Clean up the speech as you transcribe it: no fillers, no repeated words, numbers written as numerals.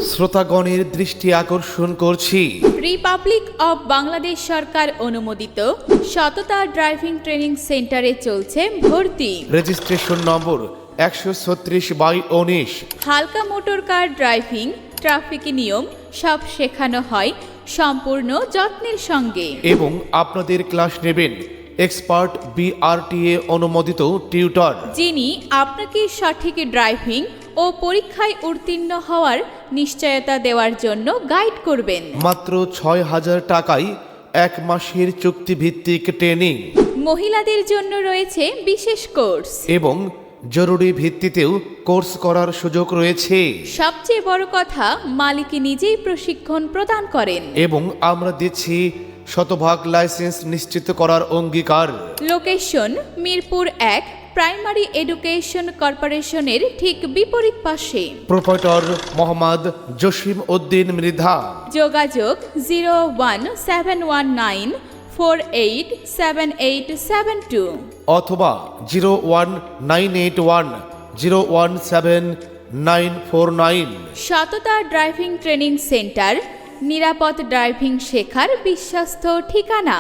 শ্রোতাগণের দৃষ্টি আকর্ষণ করছি রিপাবলিক অব বাংলাদেশ সরকার অনুমোদিত সততা ড্রাইভিং ট্রেনিং সেন্টারে চলছে ভর্তি। Registration number 136/19। হালকা মোটর কার ড্রাইভিং, ট্রাফিক নিয়ম সব শেখানো হয় সম্পূর্ণ যত্নের সঙ্গে। এবং আপনাদের ক্লাস নেবেন এক্সপার্ট BRTA অনুমোদিত টিউটর, যিনি আপনাকে সঠিক ড্রাইভিং ও পরীক্ষায় উত্তীর্ণ হওয়ার নিশ্চয়তা দেওয়ার জন্য গাইড করবেন। মাত্র 6,000 টাকায় 1 মাসের চুক্তিভিত্তিক ট্রেনিং মহিলাদের জন্য রয়েছে বিশেষ কোর্স এবং জরুরি ভিত্তিতেও কোর্স করার সুযোগ রয়েছে। সবচেয়ে বড় কথা, মালিক নিজেই প্রশিক্ষণ প্রদান করেন এবং আমরা দিচ্ছি শতভাগ লাইসেন্স নিশ্চিত করার অঙ্গীকার। লোকেশন মিরপুর 1, প্রাইমারি এডুকেশন কর্পোরেশনের ঠিক বিপরীত পাশে। প্রোপাইটর মোহাম্মদ জসিম উদ্দিন মৃধা। যোগাযোগ 01719487872 অথবা 01981017949। সততা ড্রাইভিং ট্রেনিং সেন্টার, নিরাপদ ড্রাইভিং শেখার বিশ্বস্ত ঠিকানা।